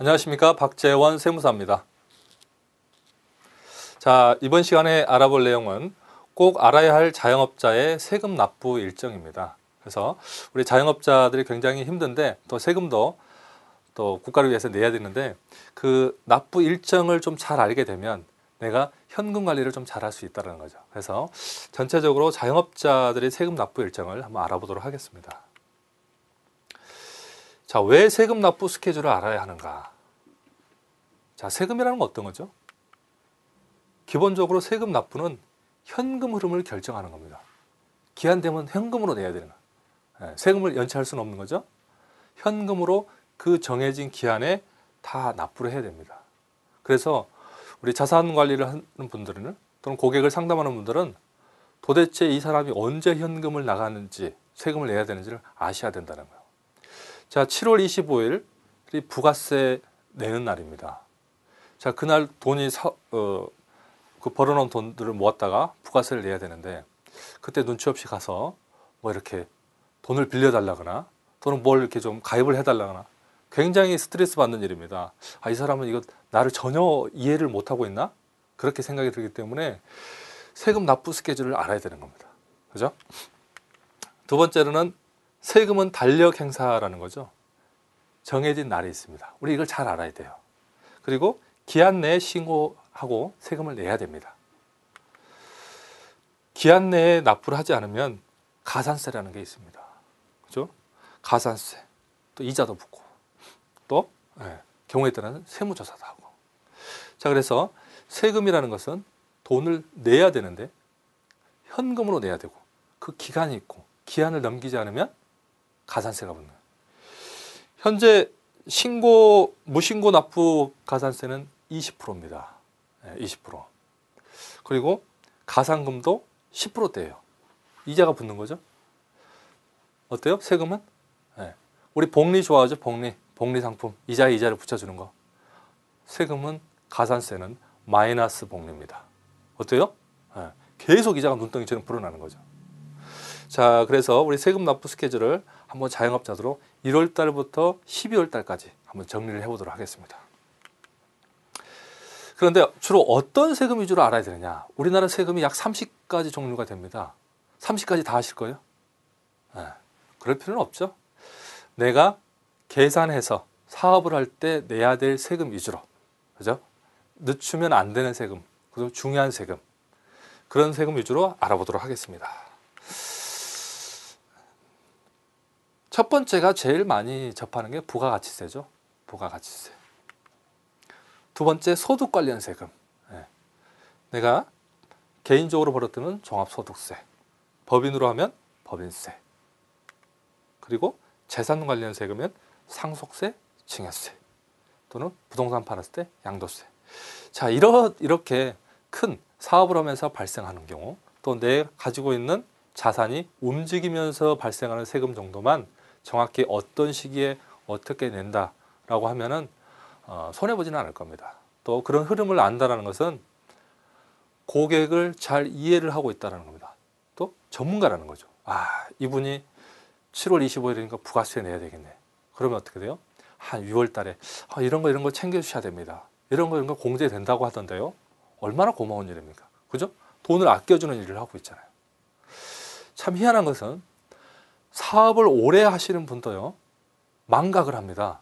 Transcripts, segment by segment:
안녕하십니까, 박재원 세무사입니다. 자, 이번 시간에 알아볼 내용은 꼭 알아야 할 자영업자의 세금 납부 일정입니다. 그래서 우리 자영업자들이 굉장히 힘든데 또 세금도 또 국가를 위해서 내야 되는데 그 납부 일정을 좀 잘 알게 되면 내가 현금 관리를 좀 잘 할 수 있다는 거죠. 그래서 전체적으로 자영업자들의 세금 납부 일정을 한번 알아보도록 하겠습니다. 자, 왜 세금 납부 스케줄을 알아야 하는가? 자, 세금이라는 건 어떤 거죠? 기본적으로 세금 납부는 현금 흐름을 결정하는 겁니다. 기한 되면 현금으로 내야 되는 거예요. 세금을 연체할 수는 없는 거죠. 현금으로 그 정해진 기한에 다 납부를 해야 됩니다. 그래서 우리 자산 관리를 하는 분들은 또는 고객을 상담하는 분들은 도대체 이 사람이 언제 현금을 나가는지 세금을 내야 되는지를 아셔야 된다는 거예요. 자, 7월 25일이 부가세 내는 날입니다. 자, 그날 돈이 그 벌어놓은 돈들을 모았다가 부가세를 내야 되는데 그때 눈치 없이 가서 뭐 이렇게 돈을 빌려달라거나 또는 뭘 이렇게 좀 가입을 해달라거나 굉장히 스트레스 받는 일입니다. 아, 이 사람은 이거 나를 전혀 이해를 못하고 있나? 그렇게 생각이 들기 때문에 세금 납부 스케줄을 알아야 되는 겁니다. 그죠? 두 번째로는 세금은 달력 행사라는 거죠. 정해진 날이 있습니다. 우리 이걸 잘 알아야 돼요. 그리고 기한 내에 신고하고 세금을 내야 됩니다. 기한 내에 납부를 하지 않으면 가산세라는 게 있습니다. 그죠? 가산세, 또 이자도 붙고, 또 경우에 따라서는 세무조사도 하고. 자, 그래서 세금이라는 것은 돈을 내야 되는데 현금으로 내야 되고 그 기간이 있고 기한을 넘기지 않으면 가산세가 붙는 거예요. 현재 무신고 납부 가산세는 20%입니다. 20%. 그리고 가산금도 10%대예요. 이자가 붙는 거죠. 어때요? 세금은? 우리 복리 좋아하죠? 복리 상품. 이자를 붙여주는 거. 세금은 가산세는 마이너스 복리입니다. 어때요? 계속 이자가 눈덩이처럼 불어나는 거죠. 자, 그래서 우리 세금 납부 스케줄을 한번 자영업자들로 1월 달부터 12월 달까지 한번 정리를 해보도록 하겠습니다. 그런데 주로 어떤 세금 위주로 알아야 되느냐? 우리나라 세금이 약 30가지 종류가 됩니다. 30가지 다 하실 거예요? 그럴 필요는 없죠. 내가 계산해서 사업을 할 때 내야 될 세금 위주로, 그죠? 늦추면 안 되는 세금, 그리고 중요한 세금, 그런 세금 위주로 알아보도록 하겠습니다. 첫 번째가 제일 많이 접하는 게 부가가치세죠. 부가가치세. 두 번째, 소득 관련 세금. 내가 개인적으로 벌었던 종합소득세, 법인으로 하면 법인세, 그리고 재산 관련 세금은 상속세, 증여세, 또는 부동산 팔았을 때 양도세. 자, 이렇게 큰 사업을 하면서 발생하는 경우, 또 내 가지고 있는 자산이 움직이면서 발생하는 세금 정도만 정확히 어떤 시기에 어떻게 낸다라고 하면은 손해보지는 않을 겁니다. 또 그런 흐름을 안다는 것은 고객을 잘 이해를 하고 있다는 겁니다. 또 전문가라는 거죠. 아, 이분이 7월 25일이니까 부가세 내야 되겠네. 그러면 어떻게 돼요? 한 6월 달에 이런 거 챙겨주셔야 됩니다. 이런 거 공제된다고 하던데요. 얼마나 고마운 일입니까? 그죠? 돈을 아껴주는 일을 하고 있잖아요. 참 희한한 것은 사업을 오래 하시는 분도요, 망각을 합니다.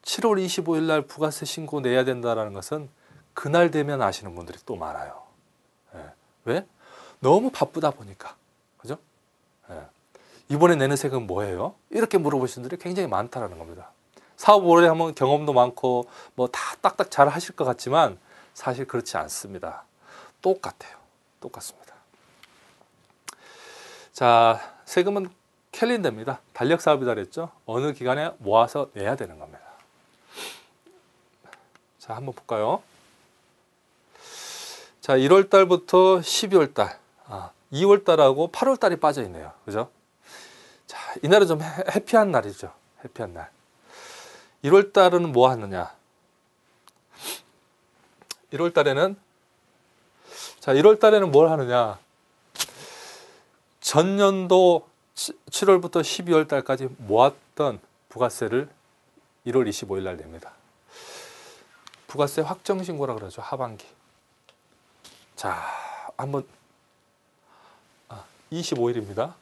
7월 25일 날 부가세 신고 내야 된다는 것은 그날 되면 아시는 분들이 또 많아요. 왜? 너무 바쁘다 보니까. 그죠? 이번에 내는 세금 뭐예요? 이렇게 물어보시는 분들이 굉장히 많다는 겁니다. 사업 오래 하면 경험도 많고 뭐 다 딱딱 잘 하실 것 같지만 사실 그렇지 않습니다. 똑같아요. 똑같습니다. 자, 세금은 캘린더입니다. 달력 사업이다 그랬죠? 어느 기간에 모아서 내야 되는 겁니다. 자, 한번 볼까요? 자, 1월 달부터 12월 달, 2월 달하고 8월 달이 빠져 있네요. 그죠? 자, 이날은 좀 해피한 날이죠. 해피한 날. 1월 달은 뭐 하느냐? 1월 달에는 뭘 하느냐? 전년도 7월부터 12월 달까지 모았던 부가세를 1월 25일 날 냅니다. 부가세 확정 신고라 그러죠. 하반기. 자, 한번 25일입니다.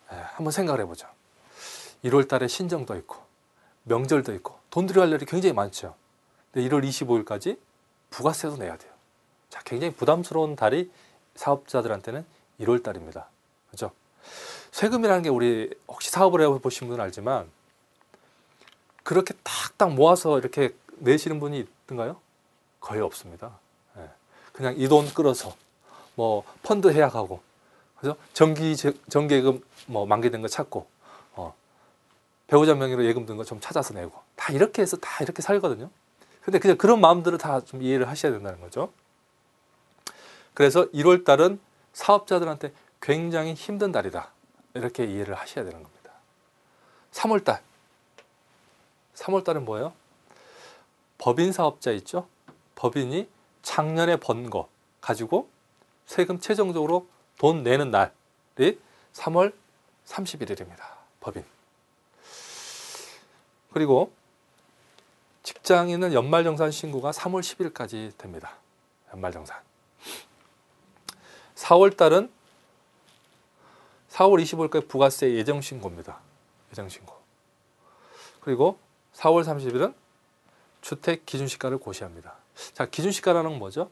한번 생각을 해보죠. 1월 달에 신정도 있고 명절도 있고 돈 들여갈 일이 굉장히 많죠. 근데 1월 25일까지 부가세도 내야 돼요. 자, 굉장히 부담스러운 달이 사업자들한테는 1월 달입니다. 그렇죠? 세금이라는 게 우리 혹시 사업을 해보신 분은 알지만 그렇게 딱딱 모아서 이렇게 내시는 분이 있던가요? 거의 없습니다. 그냥 이 돈 끌어서 뭐 펀드 해약하고, 그죠? 정기예금 뭐 만기된 거 찾고, 배우자 명의로 예금 든 거 좀 찾아서 내고, 다 이렇게 해서 다 이렇게 살거든요. 근데 그냥 그런 마음들을 다 좀 이해를 하셔야 된다는 거죠. 그래서 1월 달은 사업자들한테 굉장히 힘든 달이다, 이렇게 이해를 하셔야 되는 겁니다. 3월 달. 3월 달은 뭐예요? 법인 사업자 있죠? 법인이 작년에 번 거 가지고 세금 최종적으로 돈 내는 날이 3월 31일입니다. 법인. 그리고 직장인은 연말정산 신고가 3월 10일까지 됩니다. 연말정산. 4월 달은 4월 25일까지 부가세 예정신고입니다. 예정신고. 그리고 4월 30일은 주택 기준시가를 고시합니다. 자, 기준시가라는 건 뭐죠?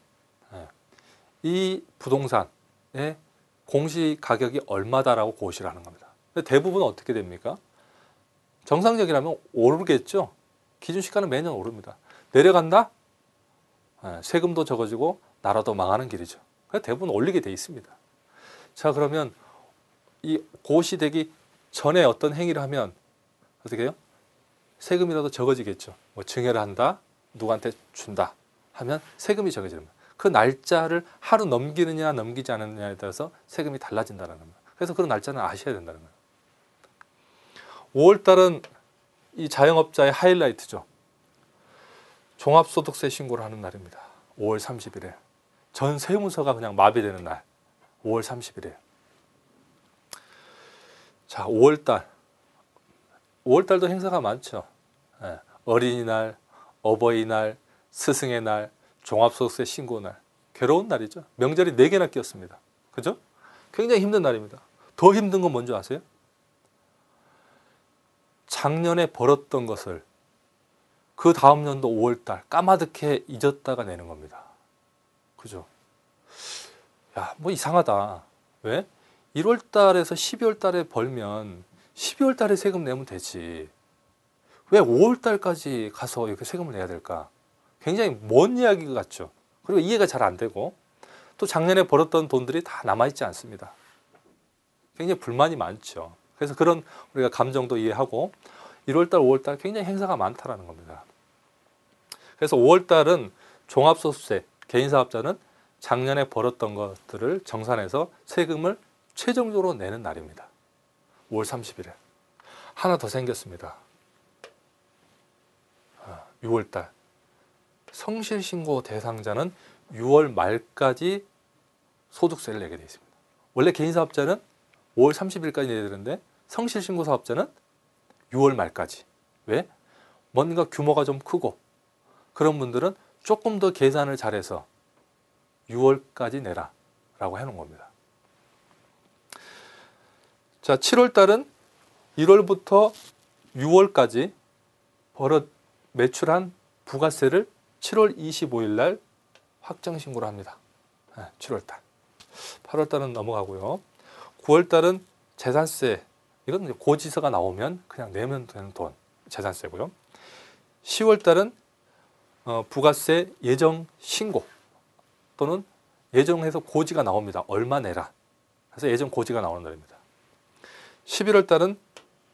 이 부동산의 공시가격이 얼마다라고 고시를 하는 겁니다. 근데 대부분 어떻게 됩니까? 정상적이라면 오르겠죠. 기준시가는 매년 오릅니다. 내려간다? 세금도 적어지고 나라도 망하는 길이죠. 그래서 대부분 올리게 돼 있습니다. 자, 그러면 이 고시되기 전에 어떤 행위를 하면 어떻게 해요? 세금이라도 적어지겠죠. 뭐 증여를 한다, 누구한테 준다 하면 세금이 적어집니다. 그 날짜를 하루 넘기느냐 넘기지 않느냐에 따라서 세금이 달라진다는 겁니다. 그래서 그런 날짜는 아셔야 된다는 거예요. 5월 달은 이 자영업자의 하이라이트죠. 종합소득세 신고를 하는 날입니다. 5월 30일에. 전 세무서가 그냥 마비되는 날. 5월 30일에. 자, 5월 달. 5월 달도 행사가 많죠. 어린이날, 어버이날, 스승의 날, 종합소득세 신고 날. 괴로운 날이죠. 명절이 4개나 끼었습니다. 그죠? 굉장히 힘든 날입니다. 더 힘든 건 뭔지 아세요? 작년에 벌었던 것을 그 다음 년도 5월 달 까마득해 잊었다가 내는 겁니다. 그죠? 야, 뭐 이상하다. 왜? 1월 달에서 12월 달에 벌면 12월 달에 세금 내면 되지. 왜 5월 달까지 가서 이렇게 세금을 내야 될까? 굉장히 먼 이야기 같죠. 그리고 이해가 잘 안 되고, 또 작년에 벌었던 돈들이 다 남아있지 않습니다. 굉장히 불만이 많죠. 그래서 그런 우리가 감정도 이해하고 1월 달, 5월 달 굉장히 행사가 많다라는 겁니다. 그래서 5월 달은 종합소득세, 개인사업자는 작년에 벌었던 것들을 정산해서 세금을 최종적으로 내는 날입니다. 5월 30일에. 하나 더 생겼습니다. 6월 달. 성실신고 대상자는 6월 말까지 소득세를 내게 되어 있습니다. 원래 개인사업자는 5월 30일까지 내야 되는데 성실신고 사업자는 6월 말까지. 왜? 뭔가 규모가 좀 크고 그런 분들은 조금 더 계산을 잘해서 6월까지 내라 라고 해놓은 겁니다. 자, 7월 달은 1월부터 6월까지 매출한 부가세를 7월 25일 날 확정 신고를 합니다. 7월 달. 8월 달은 넘어가고요. 9월 달은 재산세, 이건 이제 고지서가 나오면 그냥 내면 되는 돈, 재산세고요. 10월 달은 부가세 예정 신고 또는 예정해서 고지가 나옵니다. 얼마 내라. 그래서 예정 고지가 나오는 날입니다. 11월 달은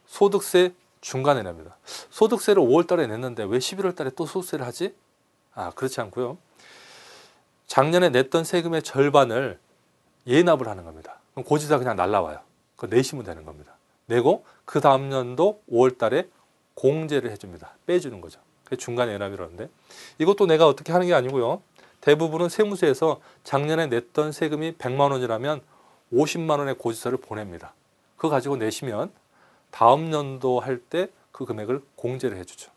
소득세 중간에 냅니다. 소득세를 5월 달에 냈는데 왜 11월 달에 또 소득세를 하지? 그렇지 않고요. 작년에 냈던 세금의 절반을 예납을 하는 겁니다. 그럼 고지서 그냥 날라와요. 그거 내시면 되는 겁니다. 내고 그 다음 년도 5월 달에 공제를 해줍니다. 빼주는 거죠. 그게 중간 예납이라는데, 이것도 내가 어떻게 하는 게 아니고요. 대부분은 세무서에서 작년에 냈던 세금이 100만 원이라면 50만 원의 고지서를 보냅니다. 그거 가지고 내시면 다음 연도 할 때 그 금액을 공제를 해주죠.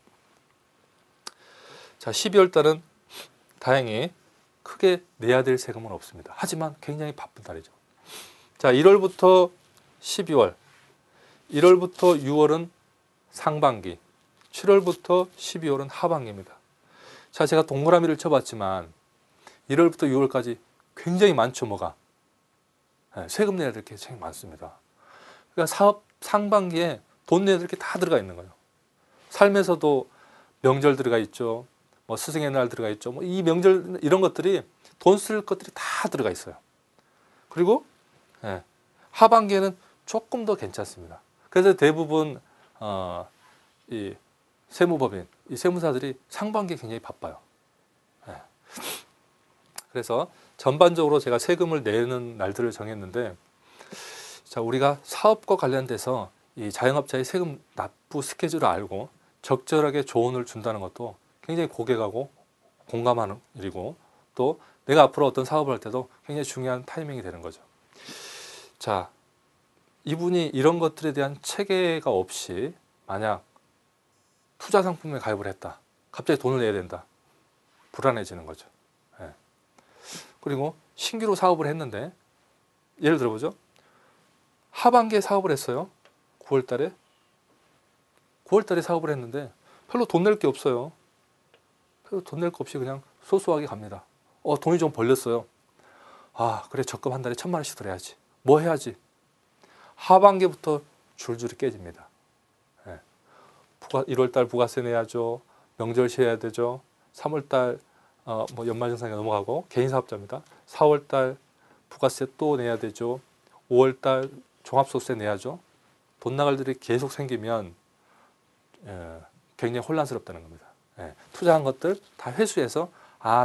자, 12월 달은 다행히 크게 내야 될 세금은 없습니다. 하지만 굉장히 바쁜 달이죠. 자, 1월부터 12월, 1월부터 6월은 상반기, 7월부터 12월은 하반기입니다. 자, 제가 동그라미를 쳐봤지만 1월부터 6월까지 굉장히 많죠, 뭐가. 세금 내야 될 게 굉장히 많습니다. 그러니까 사업 상반기에 돈 내야 될 게 다 들어가 있는 거예요. 삶에서도 명절 들어가 있죠. 뭐 스승의 날 들어가 있죠. 뭐 이 명절 이런 것들이 돈 쓸 것들이 다 들어가 있어요. 그리고 하반기에는 조금 더 괜찮습니다. 그래서 대부분 이 세무법인, 이 세무사들이 상반기에 굉장히 바빠요. 그래서 전반적으로 제가 세금을 내는 날들을 정했는데, 자, 우리가 사업과 관련돼서 이 자영업자의 세금 납부 스케줄을 알고 적절하게 조언을 준다는 것도 굉장히 고객하고 공감하는 일이고, 또 내가 앞으로 어떤 사업을 할 때도 굉장히 중요한 타이밍이 되는 거죠. 자, 이분이 이런 것들에 대한 체계가 없이 만약 투자 상품에 가입을 했다. 갑자기 돈을 내야 된다. 불안해지는 거죠. 그리고 신규로 사업을 했는데, 예를 들어보죠. 하반기에 사업을 했어요. 9월 달에 사업을 했는데 별로 돈 낼 게 없어요. 별로 돈 낼 거 없이 그냥 소소하게 갑니다. 돈이 좀 벌렸어요. 아, 그래, 적금 한 달에 1,000만 원씩 들어야지. 뭐 해야지? 하반기부터 줄줄이 깨집니다. 1월 달 부가세 내야죠. 명절 쉬어야 되죠. 3월 달 뭐 연말정산이 넘어가고 개인 사업자입니다. 4월 달 부가세 또 내야 되죠. 5월 달 종합소득세 내야죠. 돈 나갈 일이 계속 생기면 굉장히 혼란스럽다는 겁니다. 투자한 것들 다 회수해서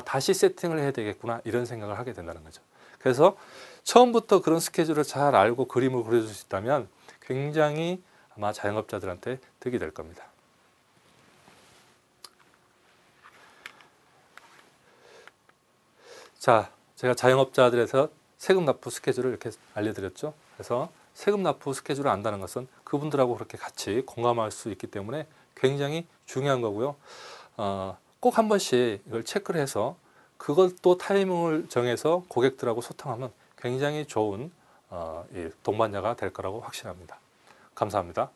다시 세팅을 해야 되겠구나, 이런 생각을 하게 된다는 거죠. 그래서 처음부터 그런 스케줄을 잘 알고 그림을 그려줄 수 있다면 굉장히 아마 자영업자들한테 득이 될 겁니다. 자, 제가 자영업자들에서 세금 납부 스케줄을 이렇게 알려드렸죠. 그래서 세금 납부 스케줄을 안다는 것은 그분들하고 그렇게 같이 공감할 수 있기 때문에 굉장히 중요한 거고요. 꼭 한 번씩 이걸 체크를 해서 그것도 타이밍을 정해서 고객들하고 소통하면 굉장히 좋은 동반자가 될 거라고 확신합니다. 감사합니다.